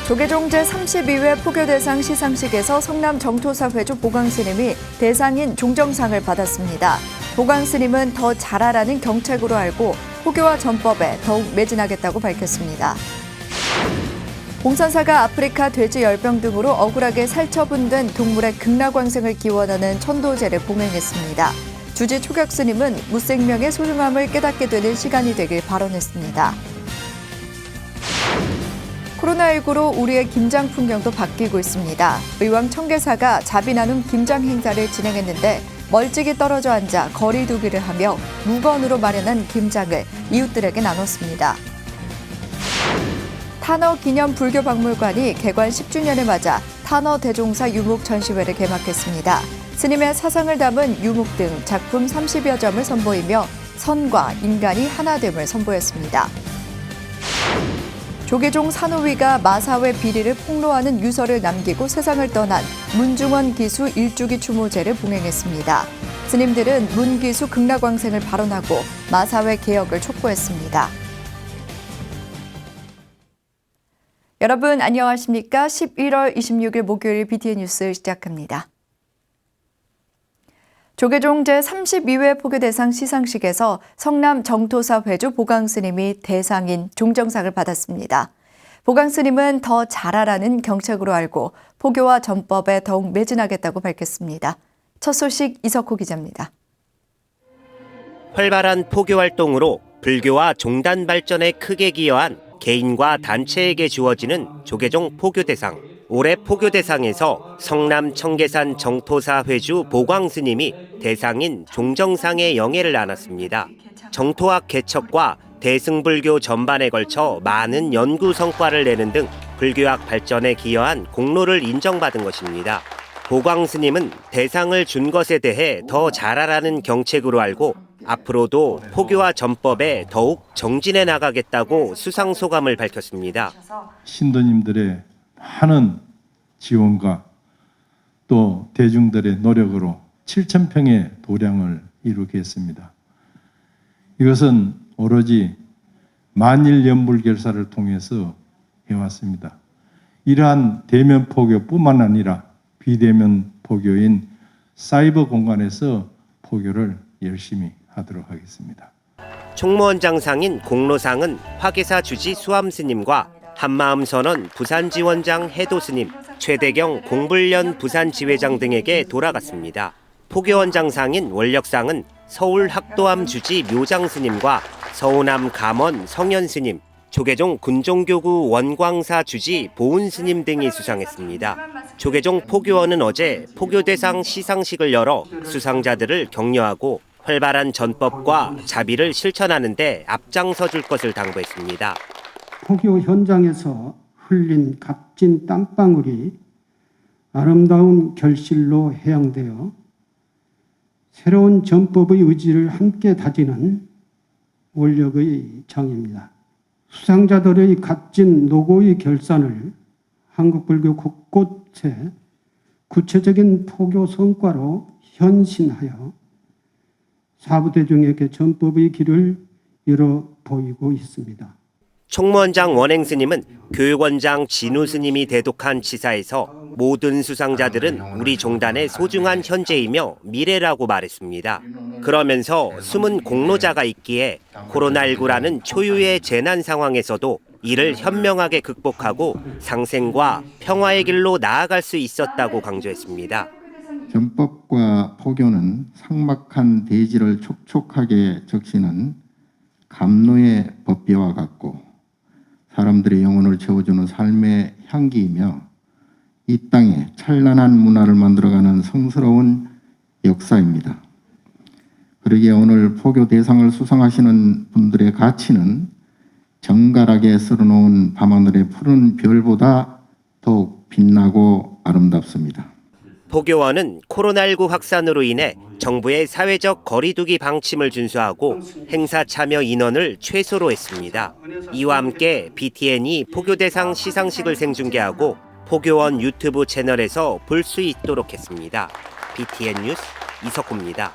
조계종 제32회 포교대상 시상식에서 성남 정토사 회주 보광스님이 대상인 종정상을 받았습니다. 보광스님은 더 잘하라는 경책으로 알고 포교와 전법에 더욱 매진하겠다고 밝혔습니다. 봉선사가 아프리카 돼지 열병 등으로 억울하게 살처분된 동물의 극락왕생을 기원하는 천도제를 봉행했습니다. 주지 초격스님은 무생명의 소중함을 깨닫게 되는 시간이 되길 발언했습니다. 코로나19로 우리의 김장 풍경도 바뀌고 있습니다. 의왕 청계사가 자비 나눔 김장 행사를 진행했는데 멀찍이 떨어져 앉아 거리 두기를 하며 무건으로 마련한 김장을 이웃들에게 나눴습니다. 탄어 기념 불교 박물관이 개관 10주년을 맞아 탄어 대종사 유목 전시회를 개막했습니다. 스님의 사상을 담은 유목 등 작품 30여 점을 선보이며 선과 인간이 하나됨을 선보였습니다. 조계종 산호위가 마사회 비리를 폭로하는 유서를 남기고 세상을 떠난 문중원 기수 일주기 추모제를 봉행했습니다. 스님들은 문기수 극락왕생을 발언하고 마사회 개혁을 촉구했습니다. 여러분 안녕하십니까? 11월 26일 목요일 BTN 뉴스 시작합니다. 조계종 제32회 포교대상 시상식에서 성남 정토사 회주 보광스님이 대상인 종정상을 받았습니다. 보광스님은 더 잘하라는 경책으로 알고 포교와 전법에 더욱 매진하겠다고 밝혔습니다. 첫 소식 이석호 기자입니다. 활발한 포교 활동으로 불교와 종단 발전에 크게 기여한 개인과 단체에게 주어지는 조계종 포교대상. 올해 포교대상에서 성남 청계산 정토사 회주 보광스님이 대상인 종정상의 영예를 안았습니다. 정토학 개척과 대승불교 전반에 걸쳐 많은 연구 성과를 내는 등 불교학 발전에 기여한 공로를 인정받은 것입니다. 보광스님은 대상을 준 것에 대해 더 잘하라는 경책으로 알고 앞으로도 포교와 전법에 더욱 정진해 나가겠다고 수상 소감을 밝혔습니다. 신도님들의 많은 지원과 또 대중들의 노력으로 7,000평의 도량을 이루게 했습니다. 이것은 오로지 만일연불결사를 통해서 해왔습니다. 이러한 대면 포교뿐만 아니라 비대면 포교인 사이버 공간에서 포교를 열심히 하도록 하겠습니다. 총무원장상인 공로상은 화계사 주지 수암스님과 한마음선언 부산지원장 해도스님, 최대경 공불련 부산지회장 등에게 돌아갔습니다. 포교원장상인 원력상은 서울학도암 주지 묘장스님과 서우남 감원 성현스님, 조계종 군종교구 원광사 주지 보은스님 등이 수상했습니다. 조계종 포교원은 어제 포교대상 시상식을 열어 수상자들을 격려하고 활발한 전법과 자비를 실천하는 데 앞장서 줄 것을 당부했습니다. 포교 현장에서 흘린 값진 땀방울이 아름다운 결실로 해양되어 새로운 전법의 의지를 함께 다지는 원력의 장입니다. 수상자들의 값진 노고의 결산을 한국불교 곳곳에 구체적인 포교 성과로 현신하여 사부대중에게 전법의 길을 열어 보이고 있습니다. 총무원장 원행스님은 교육원장 진우스님이 대독한 치사에서 모든 수상자들은 우리 종단의 소중한 현재이며 미래라고 말했습니다. 그러면서 숨은 공로자가 있기에 코로나19라는 초유의 재난 상황에서도 이를 현명하게 극복하고 상생과 평화의 길로 나아갈 수 있었다고 강조했습니다. 전법과 포교는 삭막한 대지를 촉촉하게 적시는 감로의 법비와 같고 사람들의 영혼을 채워주는 삶의 향기이며 이 땅에 찬란한 문화를 만들어가는 성스러운 역사입니다. 그러기에 오늘 포교 대상을 수상하시는 분들의 가치는 정갈하게 쓸어놓은 밤하늘의 푸른 별보다 더욱 빛나고 아름답습니다. 포교원은 코로나19 확산으로 인해 정부의 사회적 거리두기 방침을 준수하고 행사 참여 인원을 최소로 했습니다. 이와 함께 BTN이 포교대상 시상식을 생중계하고 포교원 유튜브 채널에서 볼 수 있도록 했습니다. BTN 뉴스 이석호입니다.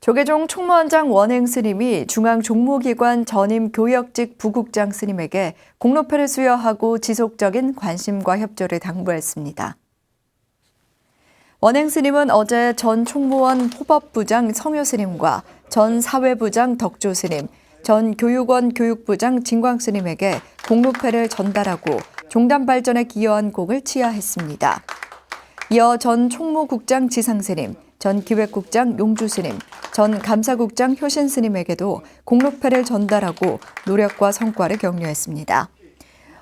조계종 총무원장 원행 스님이 중앙종무기관 전임 교역직 부국장 스님에게 공로패를 수여하고 지속적인 관심과 협조를 당부했습니다. 원행 스님은 어제 전 총무원 호법부장 성효 스님과 전 사회부장 덕조 스님, 전 교육원 교육부장 진광 스님에게 공로패를 전달하고 종단 발전에 기여한 공을 치하했습니다. 이어 전 총무국장 지상 스님, 전 기획국장 용주 스님, 전 감사국장 효신 스님에게도 공로패를 전달하고 노력과 성과를 격려했습니다.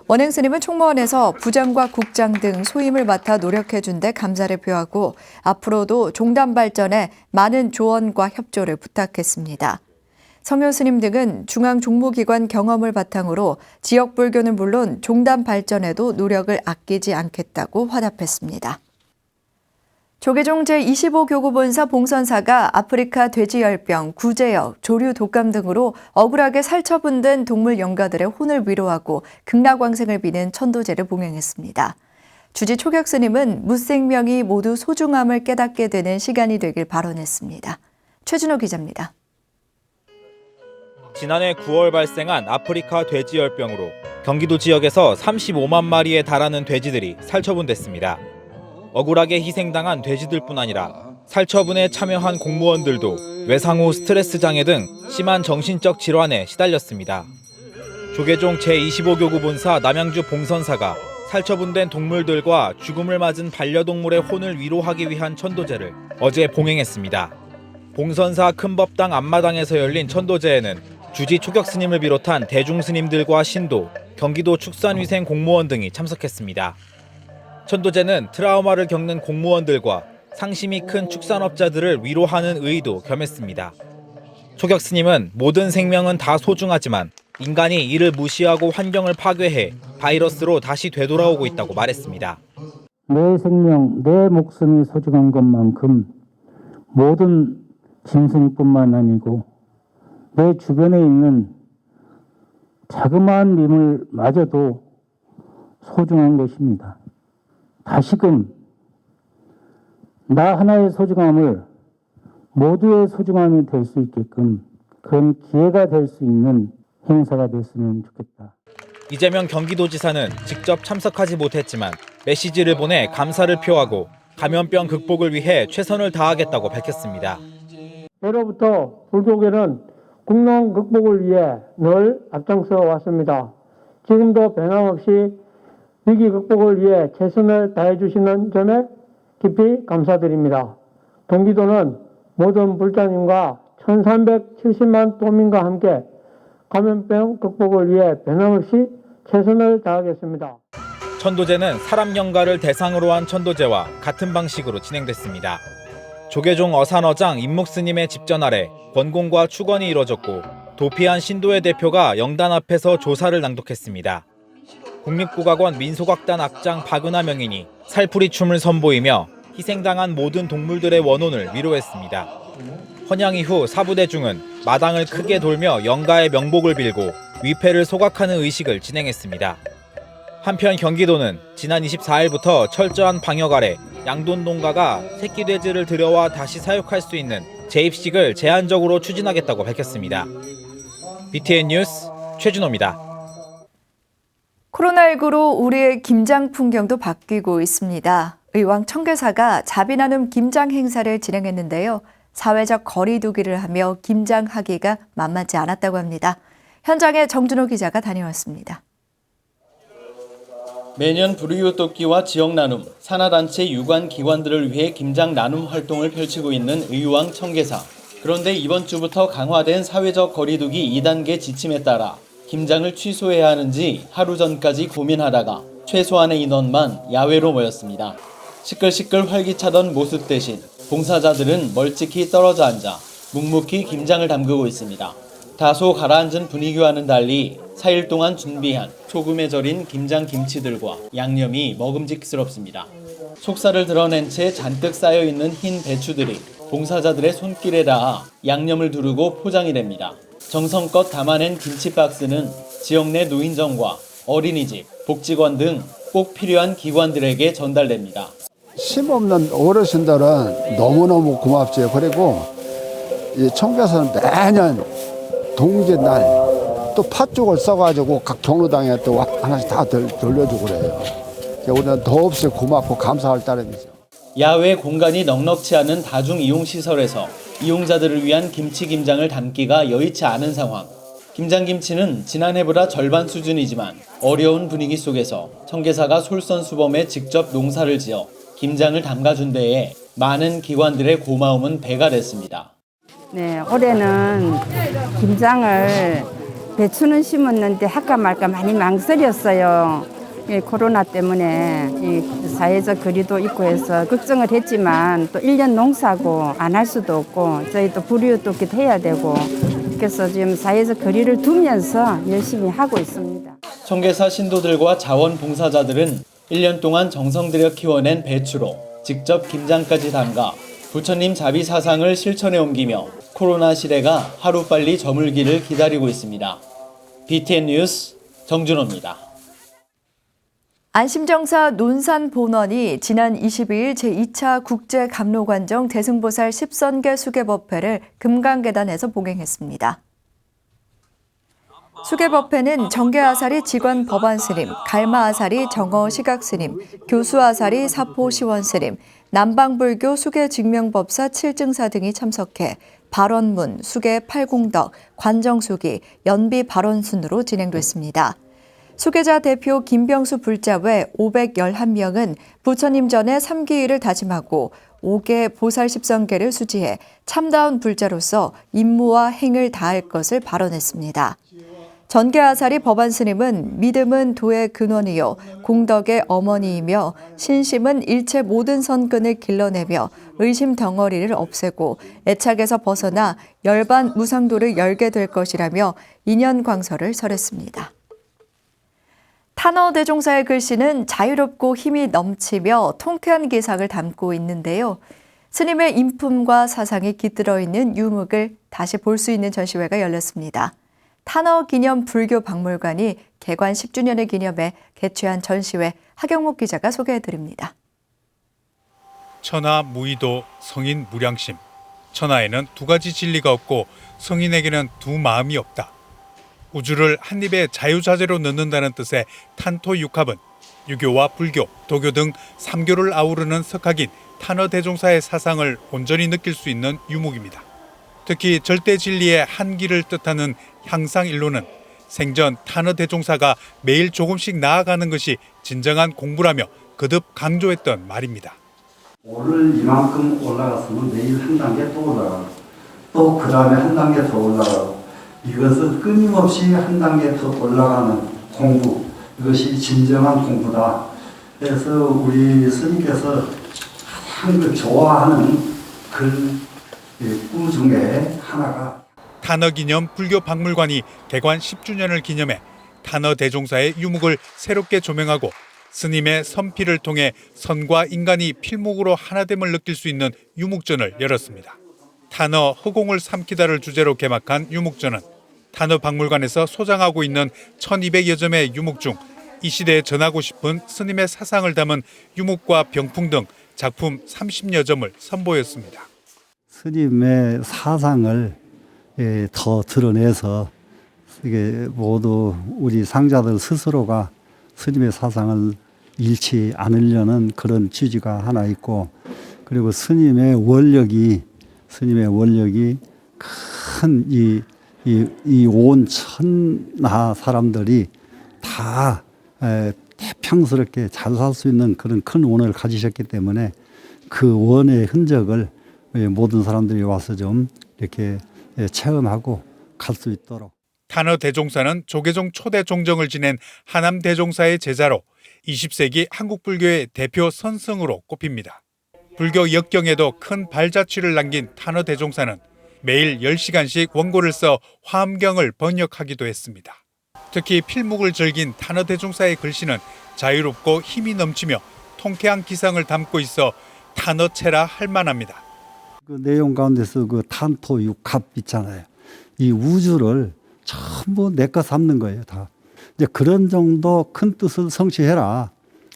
원행 스님은 총무원에서 부장과 국장 등 소임을 맡아 노력해준 데 감사를 표하고 앞으로도 종단 발전에 많은 조언과 협조를 부탁했습니다. 성효 스님 등은 중앙종무기관 경험을 바탕으로 지역 불교는 물론 종단 발전에도 노력을 아끼지 않겠다고 화답했습니다. 조계종 제25교구본사 봉선사가 아프리카 돼지열병, 구제역, 조류 독감 등으로 억울하게 살처분된 동물 영가들의 혼을 위로하고 극락왕생을 비는 천도제를 봉행했습니다. 주지 초격 스님은 무생명이 모두 소중함을 깨닫게 되는 시간이 되길 발언했습니다. 최준호 기자입니다. 지난해 9월 발생한 아프리카 돼지열병으로 경기도 지역에서 35만 마리에 달하는 돼지들이 살처분됐습니다. 억울하게 희생당한 돼지들뿐 아니라 살처분에 참여한 공무원들도 외상 후 스트레스 장애 등 심한 정신적 질환에 시달렸습니다. 조계종 제25교구 본사 남양주 봉선사가 살처분된 동물들과 죽음을 맞은 반려동물의 혼을 위로하기 위한 천도제를 어제 봉행했습니다. 봉선사 큰법당 앞마당에서 열린 천도제에는 주지 초격 스님을 비롯한 대중 스님들과 신도, 경기도 축산위생 공무원 등이 참석했습니다. 천도제는 트라우마를 겪는 공무원들과 상심이 큰 축산업자들을 위로하는 의의도 겸했습니다. 초격 스님은 모든 생명은 다 소중하지만 인간이 이를 무시하고 환경을 파괴해 바이러스로 다시 되돌아오고 있다고 말했습니다. 내 생명, 내 목숨이 소중한 것만큼 모든 짐승뿐만 아니고 내 주변에 있는 자그마한 민물마저도 소중한 것입니다. 다시금 나 하나의 소중함을 모두의 소중함이 될 수 있게끔 그런 기회가 될 수 있는 행사가 됐으면 좋겠다. 이재명 경기도지사는 직접 참석하지 못했지만 메시지를 보내 감사를 표하고 감염병 극복을 위해 최선을 다하겠다고 밝혔습니다. 예로부터 불교계는 국난 극복을 위해 늘 앞장서 왔습니다. 지금도 변함없이 위기 극복을 위해 최선을 다해 주시는 점에 깊이 감사드립니다. 경기도는 모든 불자님과 1370만 도민과 함께 감염병 극복을 위해 변함없이 최선을 다하겠습니다. 천도제는 사람 영가를 대상으로 한 천도제와 같은 방식으로 진행됐습니다. 조계종 어산어장 임묵스님의 집전 아래 권공과 축원이 이뤄졌고 도피한 신도의 대표가 영단 앞에서 조사를 낭독했습니다. 국립국악원 민속악단 악장 박은하 명인이 살풀이 춤을 선보이며 희생당한 모든 동물들의 원혼을 위로했습니다. 헌양 이후 사부대중은 마당을 크게 돌며 영가의 명복을 빌고 위패를 소각하는 의식을 진행했습니다. 한편 경기도는 지난 24일부터 철저한 방역 아래 양돈 농가가 새끼 돼지를 들여와 다시 사육할 수 있는 재입식을 제한적으로 추진하겠다고 밝혔습니다. BTN 뉴스 최준호입니다. 코로나19로 우리의 김장 풍경도 바뀌고 있습니다. 의왕 청계사가 자비나눔 김장 행사를 진행했는데요. 사회적 거리 두기를 하며 김장하기가 만만치 않았다고 합니다. 현장에 정준호 기자가 다녀왔습니다. 매년 불우이웃 돕기와 지역 나눔, 산하단체 유관 기관들을 위해 김장 나눔 활동을 펼치고 있는 의왕 청계사. 그런데 이번 주부터 강화된 사회적 거리두기 2단계 지침에 따라 김장을 취소해야 하는지 하루 전까지 고민하다가 최소한의 인원만 야외로 모였습니다. 시끌시끌 활기차던 모습 대신 봉사자들은 멀찍이 떨어져 앉아 묵묵히 김장을 담그고 있습니다. 다소 가라앉은 분위기와는 달리 4일 동안 준비한 소금에 절인 김장 김치들과 양념이 먹음직스럽습니다. 속살을 드러낸 채 잔뜩 쌓여있는 흰 배추들이 봉사자들의 손길에 닿아 양념을 두르고 포장이 됩니다. 정성껏 담아낸 김치 박스는 지역 내 노인정과 어린이집, 복지관 등 꼭 필요한 기관들에게 전달됩니다. 힘없는 어르신들은 너무너무 고맙죠. 그리고 이 청계사는 매년 동짓날 또 팥죽을 써가지고 각 경로당에 또 하나씩 다 돌려주고 그래요. 우리는 더없이 고맙고 감사할 따름이죠. 야외 공간이 넉넉치 않은 다중 이용 시설에서 이용자들을 위한 김치 김장을 담기가 여의치 않은 상황. 김장김치는 지난해보다 절반 수준이지만 어려운 분위기 속에서 청계사가 솔선수범해 직접 농사를 지어 김장을 담가준 데에 많은 기관들의 고마움은 배가 됐습니다. 네, 올해는 김장을 배추는 심었는데 할까 말까 많이 망설였어요. 코로나 때문에 사회적 거리도 있고 해서 걱정을 했지만 또 1년 농사고 안 할 수도 없고 저희 또 불이웃도 해야 되고 그래서 지금 사회적 거리를 두면서 열심히 하고 있습니다. 청계사 신도들과 자원봉사자들은 1년 동안 정성 들여 키워낸 배추로 직접 김장까지 담가 부처님 자비 사상을 실천에 옮기며 코로나 시대가 하루빨리 저물기를 기다리고 있습니다. BTN 뉴스 정준호입니다. 안심정사 논산본원이 지난 22일 제2차 국제감로관정 대승보살 10선계 수계법회를 금강계단에서 봉행했습니다. 수계법회는 정계아사리 직원 법안스님, 갈마아사리 정어시각스님, 교수아사리 사포시원스님, 남방불교 수계증명법사 7증사 등이 참석해 발언문, 수계 8공덕, 관정수기, 연비 발언 순으로 진행됐습니다. 수계자 대표 김병수 불자외 511명은 부처님 전에 3기일을 다짐하고 5개 보살 10선계를 수지해 참다운 불자로서 임무와 행을 다할 것을 발언했습니다. 전계아사리 법안스님은 믿음은 도의 근원이요 공덕의 어머니이며 신심은 일체 모든 선근을 길러내며 의심 덩어리를 없애고 애착에서 벗어나 열반 무상도를 열게 될 것이라며 인연광설을 설했습니다. 탄어대종사의 글씨는 자유롭고 힘이 넘치며 통쾌한 기상을 담고 있는데요. 스님의 인품과 사상이 깃들어 있는 유목을 다시 볼 수 있는 전시회가 열렸습니다. 탄어기념 불교박물관이 개관 10주년을 기념해 개최한 전시회 하경목 기자가 소개해드립니다. 천하 무의도 성인 무량심. 천하에는 두 가지 진리가 없고 성인에게는 두 마음이 없다. 우주를 한 입에 자유자재로 넣는다는 뜻의 탄토육합은 유교와 불교, 도교 등 3교를 아우르는 석학인 탄어대종사의 사상을 온전히 느낄 수 있는 유목입니다. 특히 절대진리의 한기를 뜻하는 향상일로는 생전 탄어대종사가 매일 조금씩 나아가는 것이 진정한 공부라며 거듭 강조했던 말입니다. 오늘 이만큼 올라갔으면 내일 한 단계 또 올라가고 또 그 다음에 한 단계 더 올라가고 이것은 끊임없이 한 단계 더 올라가는 공부, 이것이 진정한 공부다. 그래서 우리 스님께서 가장 좋아하는 구 중에 하나가 탄어기념 불교박물관이 개관 10주년을 기념해 탄어대종사의 유목을 새롭게 조명하고 스님의 선피를 통해 선과 인간이 필목으로 하나됨을 느낄 수 있는 유목전을 열었습니다. 탄어 허공을 삼키다를 주제로 개막한 유목전은 탄어박물관에서 소장하고 있는 1200여 점의 유목 중 이 시대에 전하고 싶은 스님의 사상을 담은 유목과 병풍 등 작품 30여 점을 선보였습니다. 스님의 사상을 더 드러내서 이게 모두 우리 상자들 스스로가 스님의 사상을 잃지 않으려는 그런 취지가 하나 있고, 그리고 스님의 원력이 큰 이 온 천하 사람들이 다 태평스럽게 잘 살 수 있는 그런 큰 원을 가지셨기 때문에 그 원의 흔적을 모든 사람들이 와서 좀 이렇게 체험하고 갈 수 있도록. 탄어대종사는 조계종 초대 종정을 지낸 하남 대종사의 제자로 20세기 한국 불교의 대표 선승으로 꼽힙니다. 불교 역경에도 큰 발자취를 남긴 탄어대종사는 매일 10시간씩 원고를 써 화엄경을 번역하기도 했습니다. 특히 필묵을 즐긴 탄어대종사의 글씨는 자유롭고 힘이 넘치며 통쾌한 기상을 담고 있어 탄어체라 할 만합니다. 그 내용 가운데서 그 탄토육합 있잖아요. 이 우주를 전부 내 것 삼는 거예요, 다. 이제 그런 정도 큰 뜻을 성취해라.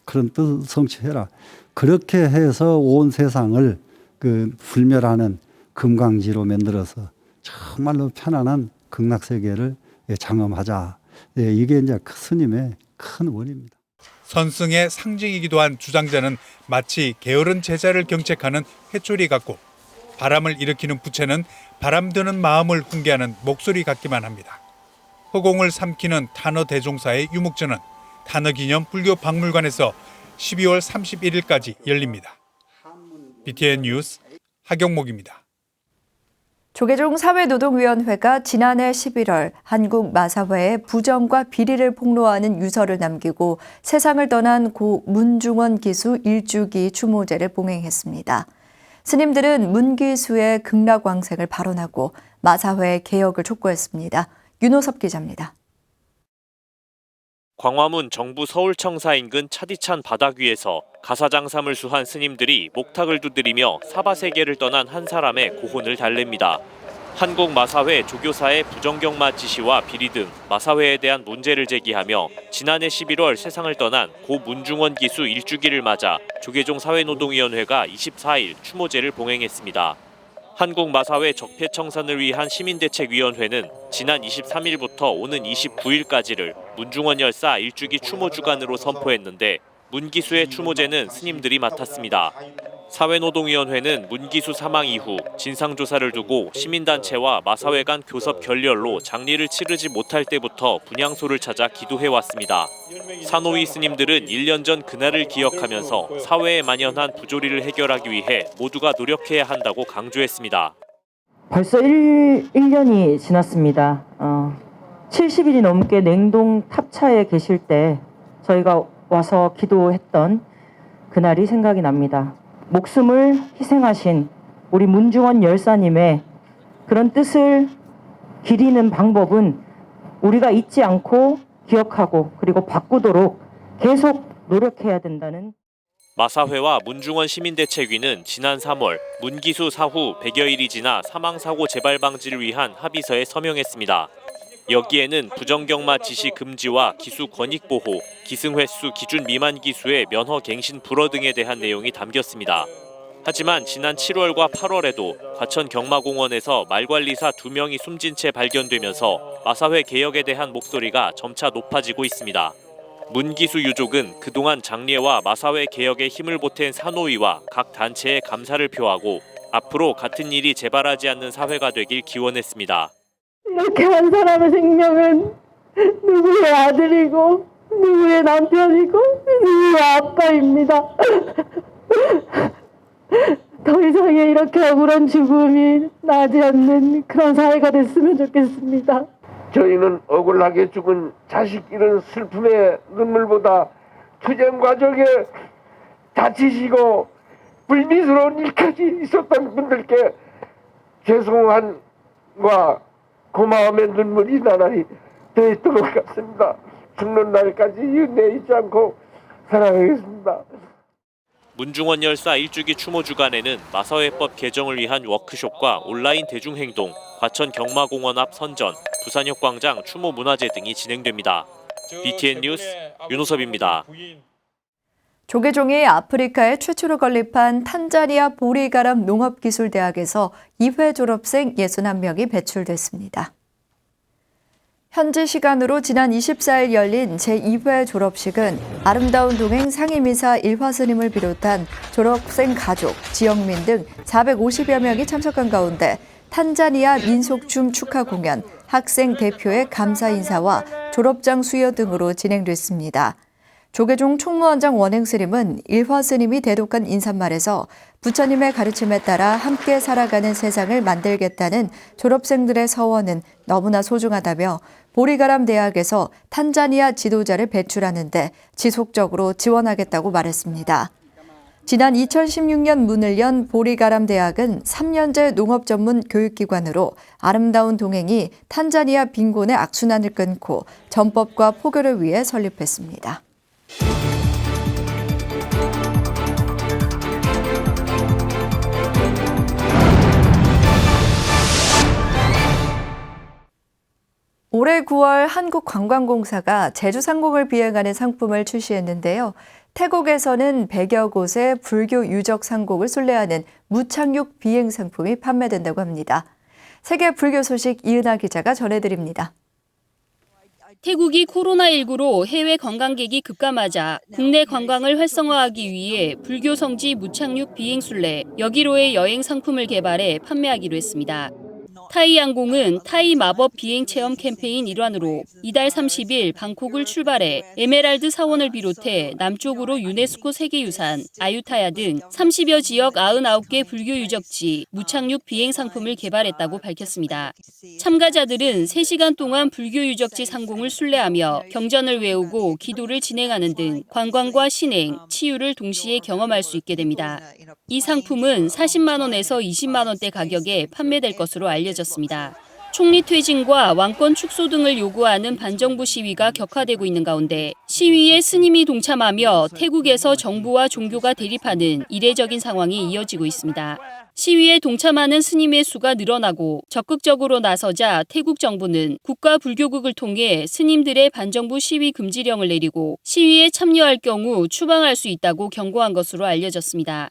그런 뜻을 성취해라. 그렇게 해서 온 세상을 불멸하는 금강지로 만들어서 정말로 편안한 극락세계를 장엄하자. 이게 이제 스님의 큰 원입니다. 선승의 상징이기도 한 주장자는 마치 게으른 제자를 경책하는 회초리 같고 바람을 일으키는 부채는 바람 드는 마음을 훈계하는 목소리 같기만 합니다. 허공을 삼키는 탄어 대종사의 유목전은 탄어기념 불교박물관에서 12월 31일까지 열립니다. BTN 뉴스 하경목입니다. 조계종 사회노동위원회가 지난해 11월 한국마사회에 부정과 비리를 폭로하는 유서를 남기고 세상을 떠난 고 문중원 기수 일주기 추모제를 봉행했습니다. 스님들은 문 기수의 극락왕생을 발언하고 마사회 개혁을 촉구했습니다. 윤호섭 기자입니다. 광화문 정부 서울청사 인근 차디찬 바닥 위에서 가사장삼을 수한 스님들이 목탁을 두드리며 사바세계를 떠난 한 사람의 고혼을 달랩니다. 한국마사회 조교사의 부정경마 지시와 비리 등 마사회에 대한 문제를 제기하며 지난해 11월 세상을 떠난 고 문중원 기수 일주기를 맞아 조계종 사회노동위원회가 24일 추모제를 봉행했습니다. 한국마사회 적폐청산을 위한 시민대책위원회는 지난 23일부터 오는 29일까지를 문중원 열사 일주기 추모 주간으로 선포했는데 문기수의 추모제는 스님들이 맡았습니다. 사회노동위원회는 문기수 사망 이후 진상조사를 두고 시민단체와 마사회 간 교섭 결렬로 장례를 치르지 못할 때부터 분향소를 찾아 기도해왔습니다. 사노이 스님들은 1년 전 그날을 기억하면서 사회에 만연한 부조리를 해결하기 위해 모두가 노력해야 한다고 강조했습니다. 벌써 1년이 지났습니다. 70일이 넘게 냉동 탑차에 계실 때 저희가 와서 기도했던 그날이 생각이 납니다. 목숨을 희생하신 우리 문중원 열사님의 그런 뜻을 기리는 방법은 우리가 잊지 않고 기억하고 그리고 바꾸도록 계속 노력해야 된다는. 마사회와 문중원 시민대책위는 지난 3월 문기수 사후 100여일이 지나 사망사고 재발 방지를 위한 합의서에 서명했습니다. 여기에는 부정경마 지시 금지와 기수 권익 보호, 기승 횟수 기준 미만 기수의 면허 갱신 불허 등에 대한 내용이 담겼습니다. 하지만 지난 7월과 8월에도 과천 경마공원에서 말관리사 2명이 숨진 채 발견되면서 마사회 개혁에 대한 목소리가 점차 높아지고 있습니다. 문기수 유족은 그동안 장례와 마사회 개혁에 힘을 보탠 사노위와 각 단체에 감사를 표하고 앞으로 같은 일이 재발하지 않는 사회가 되길 기원했습니다. 이렇게 한 사람의 생명은 누구의 아들이고 누구의 남편이고 누구의 아빠입니다. 더 이상의 이렇게 억울한 죽음이 나지 않는 그런 사회가 됐으면 좋겠습니다. 저희는 억울하게 죽은 자식 잃은 슬픔의 눈물보다 투쟁 과정에 다치시고 불미스러운 일까지 있었던 분들께 죄송함과 고마움의 눈물이 나날이 더했던 것 같습니다. 죽는 날까지 윤회 잊지 않고 살아가겠습니다. 문중원 열사 일주기 추모 주간에는 마사회법 개정을 위한 워크숍과 온라인 대중행동, 과천 경마공원 앞 선전, 부산역 광장 추모 문화제 등이 진행됩니다. BTN 뉴스 윤호섭입니다. 조계종이 아프리카에 최초로 건립한 탄자니아 보리가람 농업기술대학에서 2회 졸업생 61명이 배출됐습니다. 현지 시간으로 지난 24일 열린 제2회 졸업식은 아름다운 동행 상임이사 일화스님을 비롯한 졸업생 가족, 지역민 등 450여 명이 참석한 가운데 탄자니아 민속춤 축하 공연, 학생 대표의 감사 인사와 졸업장 수여 등으로 진행됐습니다. 조계종 총무원장 원행스님은 일화스님이 대독한 인사말에서 부처님의 가르침에 따라 함께 살아가는 세상을 만들겠다는 졸업생들의 서원은 너무나 소중하다며 보리가람 대학에서 탄자니아 지도자를 배출하는 데 지속적으로 지원하겠다고 말했습니다. 지난 2016년 문을 연 보리가람 대학은 3년제 농업 전문 교육기관으로 아름다운 동행이 탄자니아 빈곤의 악순환을 끊고 전법과 포교를 위해 설립했습니다. 올해 9월 한국관광공사가 제주상공을 비행하는 상품을 출시했는데요. 태국에서는 100여 곳의 불교 유적 상곡을 순례하는 무착륙 비행 상품이 판매된다고 합니다. 세계 불교 소식 이은하 기자가 전해드립니다. 태국이 코로나19로 해외 관광객이 급감하자 국내 관광을 활성화하기 위해 불교 성지 무착륙 비행순례 여기로의 여행 상품을 개발해 판매하기로 했습니다. 타이항공은 타이 마법 비행 체험 캠페인 일환으로 이달 30일 방콕을 출발해 에메랄드 사원을 비롯해 남쪽으로 유네스코 세계유산, 아유타야 등 30여 지역 99개 불교 유적지 무착륙 비행 상품을 개발했다고 밝혔습니다. 참가자들은 3시간 동안 불교 유적지 상공을 순례하며 경전을 외우고 기도를 진행하는 등 관광과 신행, 치유를 동시에 경험할 수 있게 됩니다. 이 상품은 40만 원에서 20만 원대 가격에 판매될 것으로 알려졌습니다. 총리 퇴진과 왕권 축소 등을 요구하는 반정부 시위가 격화되고 있는 가운데 시위에 스님이 동참하며 태국에서 정부와 종교가 대립하는 이례적인 상황이 이어지고 있습니다. 시위에 동참하는 스님의 수가 늘어나고 적극적으로 나서자 태국 정부는 국가불교국을 통해 스님들의 반정부 시위 금지령을 내리고 시위에 참여할 경우 추방할 수 있다고 경고한 것으로 알려졌습니다.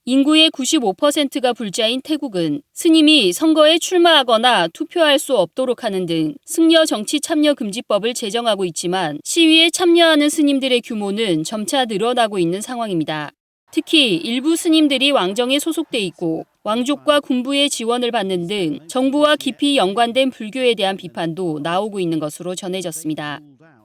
인구의 95%가 불자인 태국은 스님이 선거에 출마하거나 투표할 수 없도록 하는 등 승려 정치 참여 금지법을 제정하고 있지만 시위에 참여하는 스님들의 규모는 점차 늘어나고 있는 상황입니다. 특히 일부 스님들이 왕정에 소속돼 있고 왕족과 군부의 지원을 받는 등 정부와 깊이 연관된 불교에 대한 비판도 나오고 있는 것으로 전해졌습니다.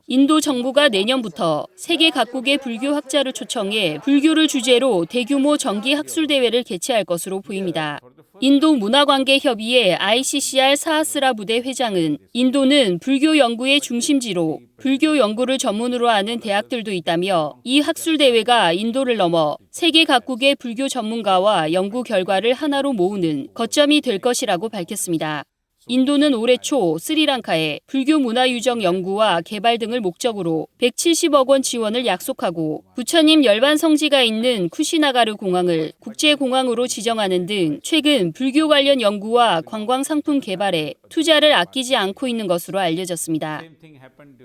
인도 정부가 내년부터 세계 각국의 불교 학자를 초청해 불교를 주제로 대규모 정기 학술 대회를 개최할 것으로 보입니다. 인도 문화관계협의회 ICCR 사하스라 부대 회장은 인도는 불교 연구의 중심지로 불교 연구를 전문으로 하는 대학들도 있다며 이 학술 대회가 인도를 넘어 세계 각국의 불교 전문가와 연구 결과를 하나로 모으는 거점이 될 것이라고 밝혔습니다. 인도는 올해 초 스리랑카에 불교 문화유적 연구와 개발 등을 목적으로 170억 원 지원을 약속하고 부처님 열반 성지가 있는 쿠시나가르 공항을 국제공항으로 지정하는 등 최근 불교 관련 연구와 관광 상품 개발에 투자를 아끼지 않고 있는 것으로 알려졌습니다.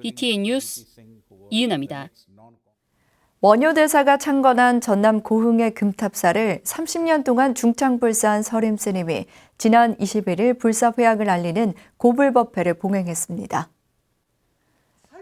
BTN 뉴스 이은하입니다. 원효대사가 창건한 전남 고흥의 금탑사를 30년 동안 중창불사한 서림 스님이 지난 21일 불사 회향을 알리는 고불법회를 봉행했습니다.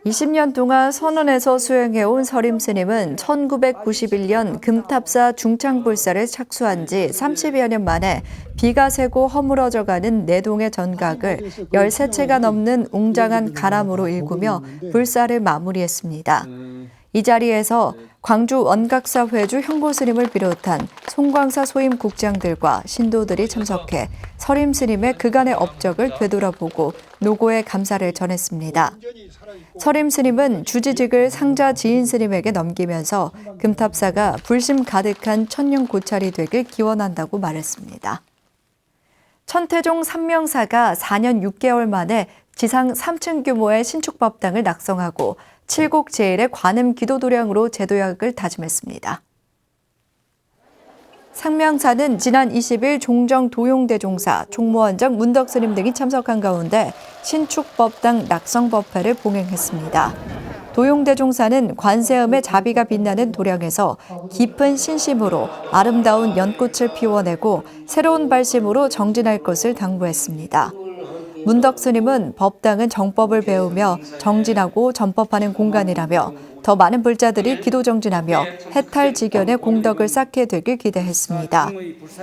20년 동안 선원에서 수행해온 서림 스님은 1991년 금탑사 중창불사를 착수한 지 30여 년 만에 비가 새고 허물어져가는 내동의 전각을 13채가 넘는 웅장한 가람으로 일구며 불사를 마무리했습니다. 이 자리에서 광주 원각사 회주 형고 스님을 비롯한 송광사 소임 국장들과 신도들이 참석해 서림 스님의 그간의 업적을 되돌아보고 노고의 감사를 전했습니다. 서림 스님은 주지직을 상자 지인 스님에게 넘기면서 금탑사가 불심 가득한 천년 고찰이 되길 기원한다고 말했습니다. 천태종 삼명사가 4년 6개월 만에 지상 3층 규모의 신축법당을 낙성하고 칠곡 제일의 관음 기도도량으로 제도약을 다짐했습니다. 상명사는 지난 20일 종정 도용대종사, 총무원장 문덕스님 등이 참석한 가운데 신축법당 낙성법회를 봉행했습니다. 도용대종사는 관세음의 자비가 빛나는 도량에서 깊은 신심으로 아름다운 연꽃을 피워내고 새로운 발심으로 정진할 것을 당부했습니다. 문덕 스님은 법당은 정법을 배우며 정진하고 전법하는 공간이라며 더 많은 불자들이 기도 정진하며 해탈지견의 공덕을 쌓게 되길 기대했습니다.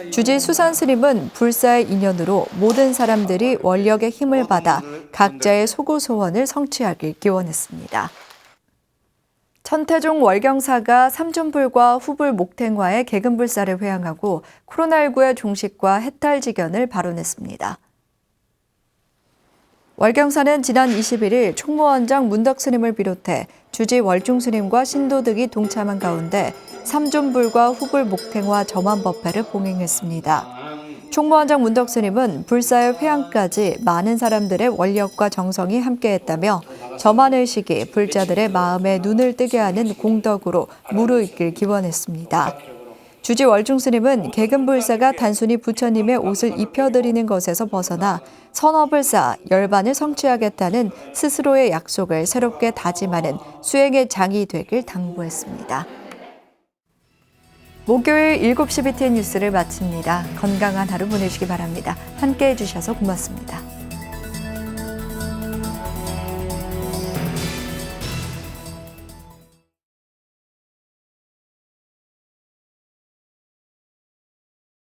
주지 수산 스님은 불사의 인연으로 모든 사람들이 원력의 힘을 받아 각자의 소구 소원을 성취하길 기원했습니다. 천태종 월경사가 삼존불과 후불 목탱화의 개근불사를 회향하고 코로나19의 종식과 해탈지견을 발언했습니다. 월경사는 지난 21일 총무원장 문덕 스님을 비롯해 주지 월중 스님과 신도 등이 동참한 가운데 삼존불과 후불 목탱화 점안법회를 봉행했습니다. 총무원장 문덕 스님은 불사의 회향까지 많은 사람들의 원력과 정성이 함께했다며 점안의식이 불자들의 마음에 눈을 뜨게 하는 공덕으로 무르익길 기원했습니다. 주지 월중 스님은 개근불사가 단순히 부처님의 옷을 입혀드리는 것에서 벗어나 선업을 쌓아 열반을 성취하겠다는 스스로의 약속을 새롭게 다짐하는 수행의 장이 되길 당부했습니다. 목요일 7시 BTN 뉴스를 마칩니다. 건강한 하루 보내시기 바랍니다. 함께해 주셔서 고맙습니다.